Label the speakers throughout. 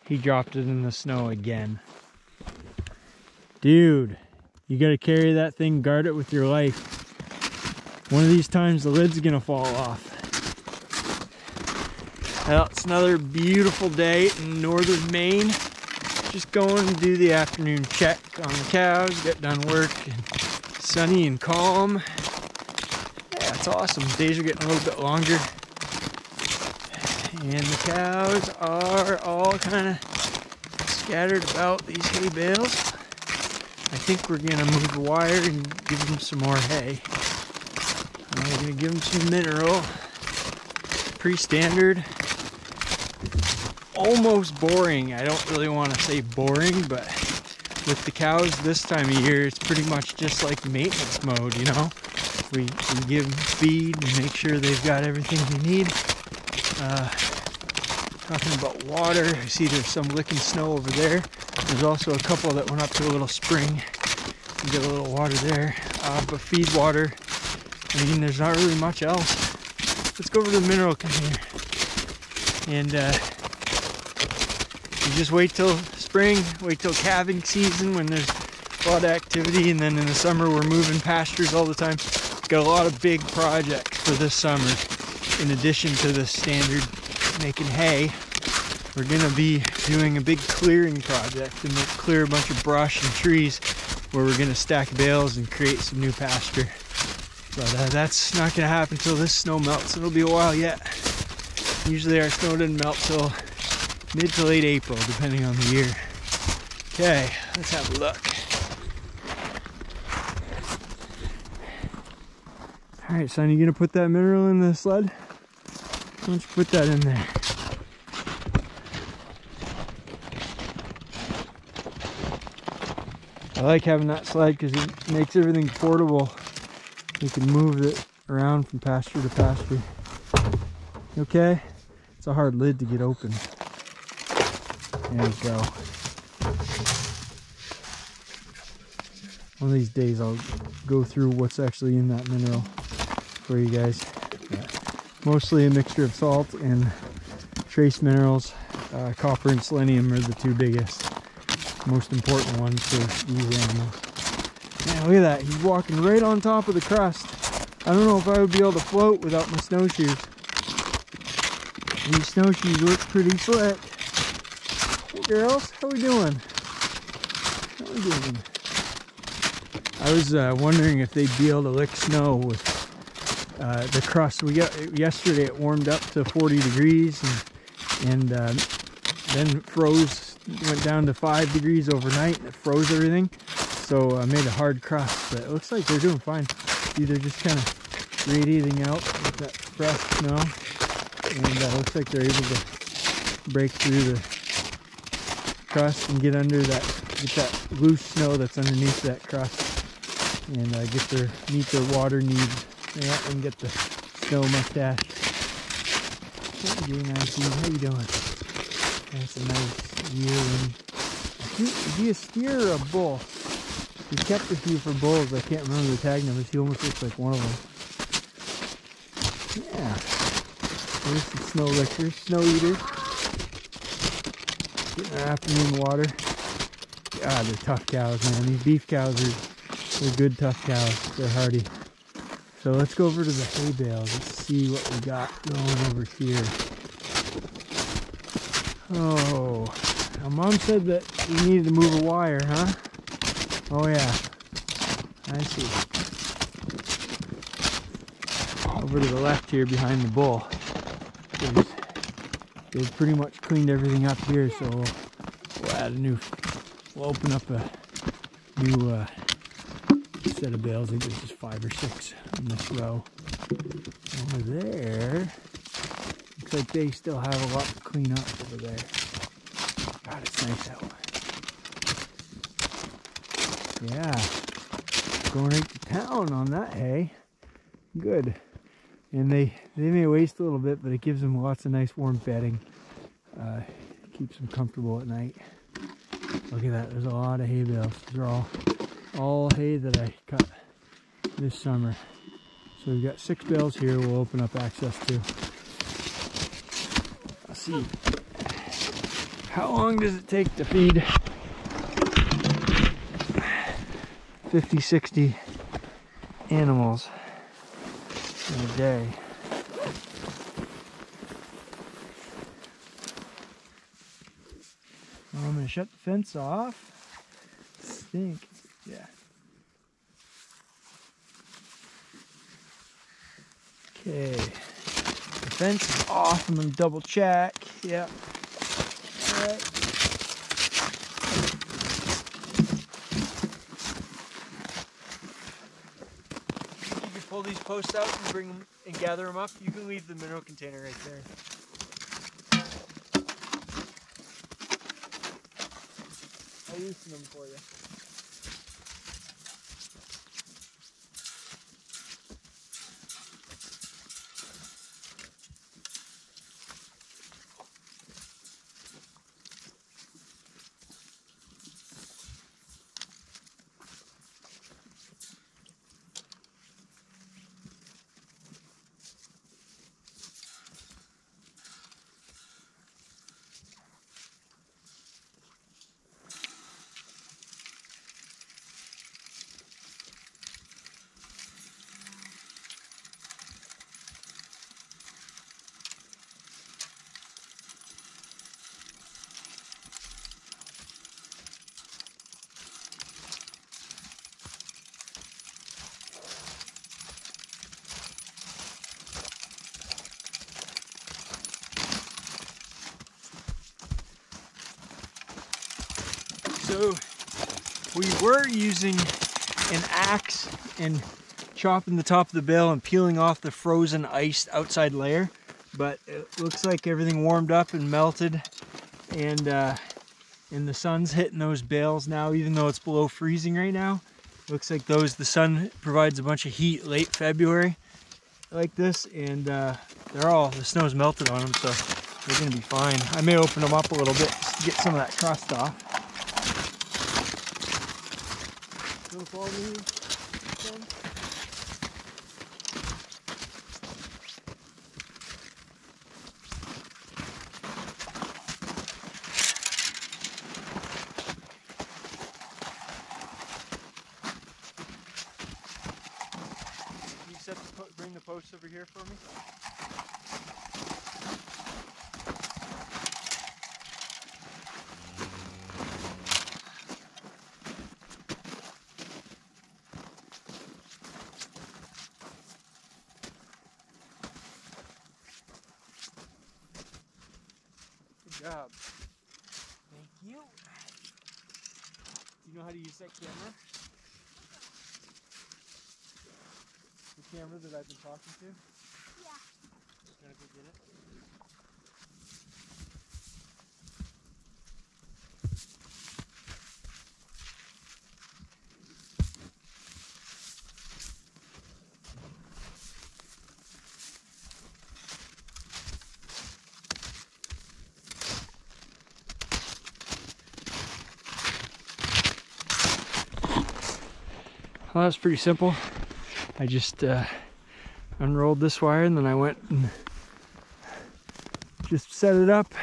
Speaker 1: he dropped it in the snow again. Dude, you gotta carry that thing, guard it with your life. One of these times the lid's gonna fall off. Well, it's another beautiful day in northern Maine. Just going to do the afternoon check on the cows, get done work, and sunny and calm. Yeah, it's awesome. Days are getting a little bit longer. And the cows are all kind of scattered about these hay bales. I think we're gonna move the wire and give them some more hay. We're gonna give them some mineral. Pretty standard. Almost boring. I don't really want to say boring, but with the cows this time of year, it's pretty much just like maintenance mode, you know? We give them feed and make sure they've got everything they need. Talking about water, I see there's some licking snow over there. There's also a couple that went up to a little spring and get a little water there. But feed water, I mean, there's not really much else. Let's go over to the mineral container. And you just wait till spring, wait till calving season when there's a lot of activity, and then in the summer we're moving pastures all the time. Got a lot of big projects for this summer. In addition to the standard making hay, we're gonna be doing a big clearing project and clear a bunch of brush and trees where we're gonna stack bales and create some new pasture. But that's not gonna happen until this snow melts. It'll be a while yet. Usually our snow doesn't melt till mid to late April, depending on the year. Okay, let's have a look. All right, son, you gonna put that mineral in the sled? Why don't you put that in there? I like having that sled because it makes everything portable. You can move it around from pasture to pasture. Okay? It's a hard lid to get open. There we go. One of these days I'll go through what's actually in that mineral for you guys. Yeah. Mostly a mixture of salt and trace minerals. Copper and selenium are the two biggest, most important ones for these animals. Man, look at that. He's walking right on top of the crust. I don't know if I would be able to float without my snowshoes. These snowshoes look pretty slick. Hey girls, how we doing? How we doing? I was wondering if they'd be able to lick snow with the crust. We got yesterday. It warmed up to 40 degrees and then froze. Went down to 5 degrees overnight and it froze everything. So I made a hard crust, but it looks like they're doing fine. See, they're just kind of radiating out with that fresh snow, and it looks like they're able to break through the crust and get under that, get that loose snow that's underneath that crust, and meet their water needs. Yeah, and get the snow mustache. Hey, how you doing? That's a nice yearling. Is he a steer or a bull? He kept a few for bulls. I can't remember the tag numbers. He almost looks like one of them. Yeah. There's some snow lickers, snow eaters. Getting their afternoon water. God, they're tough cows, man. These beef cows they're good, tough cows. They're hardy. So let's go over to the hay bales. Let's see what we got going over here. Oh, now Mom said that we needed to move a wire, huh? Oh yeah, I see. Over to the left here behind the bull. They've pretty much cleaned everything up here, so we'll open up a new set of bales. I think there's just 5 or 6 in this row. Over there, looks like they still have a lot to clean up over there. God, it's nice out. Yeah, going right to town on that hay. Good. And they may waste a little bit, but it gives them lots of nice warm bedding. Keeps them comfortable at night. Look at that, there's a lot of hay bales. These are all hay that I cut this summer. So we've got 6 bales here we'll open up access to. Let's see How long does it take to feed 50, 60 animals in a day? Well, I'm gonna shut the fence off. Stink. Yeah. Okay. The fence is off. I'm gonna double check. Yep. Alright. You can pull these posts out and bring them and gather them up. You can leave the mineral container right there. I'll loosen them for you. So we were using an axe and chopping the top of the bale and peeling off the frozen iced outside layer, but it looks like everything warmed up and melted, and the sun's hitting those bales now, even though it's below freezing right now. Looks like the sun provides a bunch of heat late February like this, and the snow's melted on them, so they're gonna be fine. I may open them up a little bit just to get some of that crust off. Follow me, son? Can you bring the posts over here for me? Good job. Thank you. Do you know how to use that camera? The camera that I've been talking to?
Speaker 2: Yeah.
Speaker 1: Gotta go get it. Well, that's pretty simple. I just unrolled this wire, and then I went and just set it up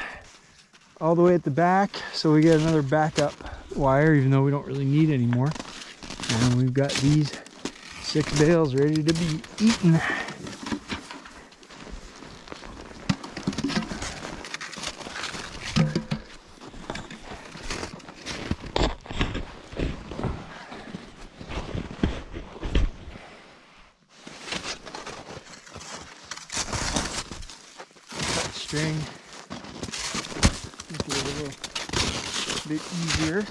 Speaker 1: all the way at the back, so we get another backup wire, even though we don't really need any more. And we've got these 6 bales ready to be eaten. String, make it a little bit easier.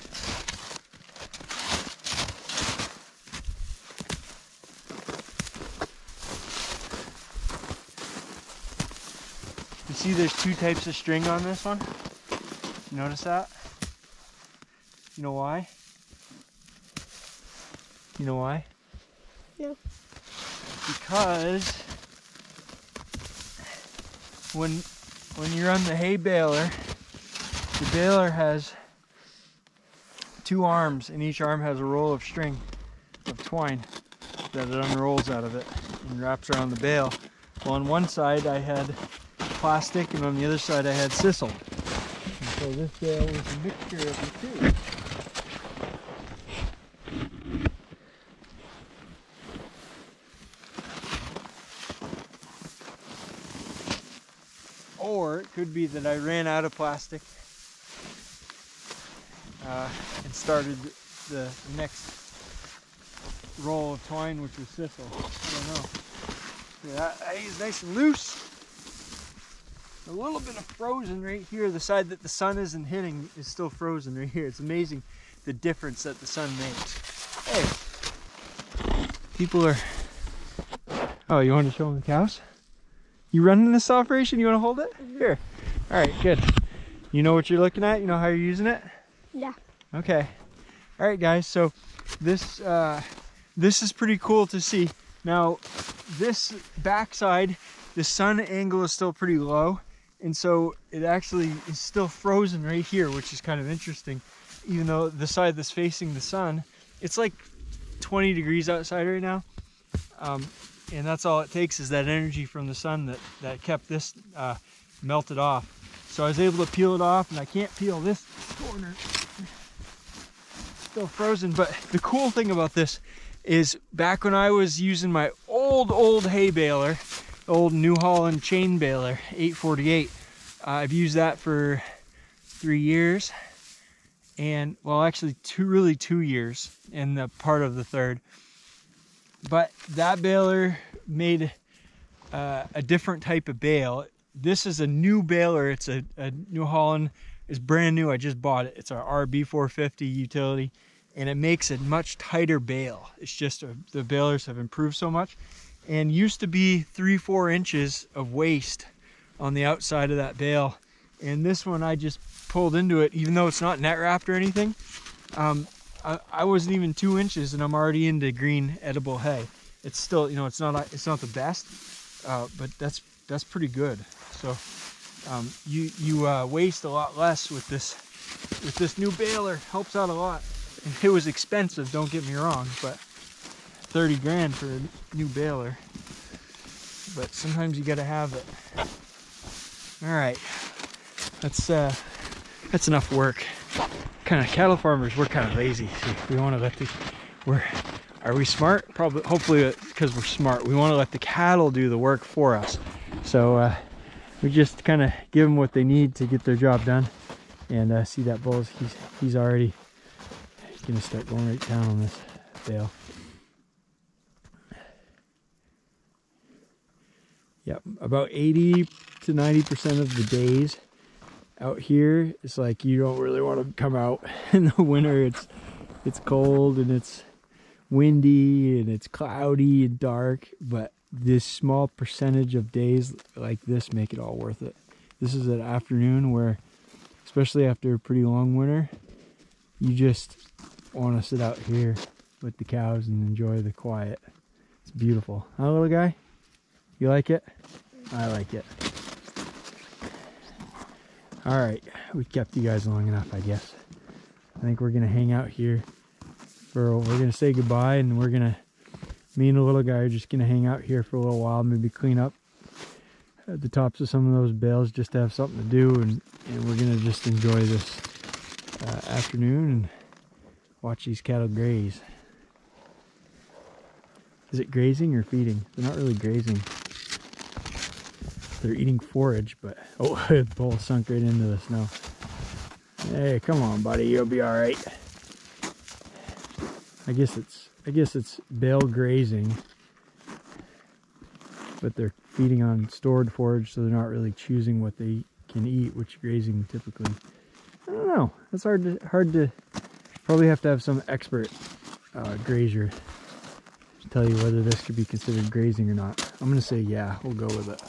Speaker 1: You see there's 2 types of string on this one? You notice that? You know why? You know why?
Speaker 2: No.
Speaker 1: Because when you run the hay baler, the baler has 2 arms, and each arm has a roll of string, of twine, that it unrolls out of it and wraps around the bale. Well, on one side I had plastic, and on the other side I had sisal. And so this bale was a mixture of the two. Or it could be that I ran out of plastic and started the next roll of twine, which was sisal. I don't know. Yeah, that is nice and loose. A little bit of frozen right here. The side that the sun isn't hitting is still frozen right here. It's amazing the difference that the sun makes. Hey, people are... Oh, you want to show them the cows? You running this operation? You want to hold it? Mm-hmm. Here. All right, good. You know what you're looking at? You know how you're using it?
Speaker 2: Yeah.
Speaker 1: Okay. All right, guys. So this is pretty cool to see. Now, this backside, the sun angle is still pretty low, and so it actually is still frozen right here, which is kind of interesting. Even though the side that's facing the sun, it's like 20 degrees outside right now. And that's all it takes is that energy from the sun that kept this melted off. So I was able to peel it off, and I can't peel this corner. Still frozen, but the cool thing about this is back when I was using my old hay baler, old New Holland chain baler, 848, I've used that for 3 years, and well, actually 2 years, and the part of the third. But that baler made a different type of bale. This is a new baler. It's a New Holland. It's brand new. I just bought it. It's our RB450 utility, and it makes a much tighter bale. It's just the balers have improved so much, and used to be 3-4 inches of waste on the outside of that bale. And this one I just pulled into it, even though it's not net wrapped or anything. I wasn't even 2 inches, and I'm already into green edible hay. It's still, you know, it's not the best, but that's pretty good. So you waste a lot less with this new baler. Helps out a lot. And it was expensive, don't get me wrong, but 30 grand for a new baler. But sometimes you gotta have it. All right, that's enough work. Kind of cattle farmers, we're kind of lazy. So we want to let are we smart? Probably, hopefully, because we're smart. We want to let the cattle do the work for us. So we just kind of give them what they need to get their job done. And see that bull, he's already gonna start going right down on this bale. Yep, about 80 to 90% of the days out here, it's like you don't really want to come out in the winter. It's cold and it's windy and it's cloudy and dark, but this small percentage of days like this make it all worth it. This is an afternoon where, especially after a pretty long winter, you just want to sit out here with the cows and enjoy the quiet. It's beautiful. Huh, little guy? You like it? I like it. All right, we kept you guys long enough, I guess. I think we're gonna hang out here we're gonna say goodbye, and me and the little guy are just gonna hang out here for a little while, maybe clean up at the tops of some of those bales just to have something to do, and we're gonna just enjoy this afternoon and watch these cattle graze. Is it grazing or feeding? They're not really grazing. They're eating forage, but oh, the bull sunk right into the snow. Hey, come on, buddy, you'll be all right. I guess it's bale grazing, but they're feeding on stored forage, so they're not really choosing what they can eat, which grazing typically. I don't know. It's hard to. Probably have to have some expert grazier to tell you whether this could be considered grazing or not. I'm gonna say yeah. We'll go with it.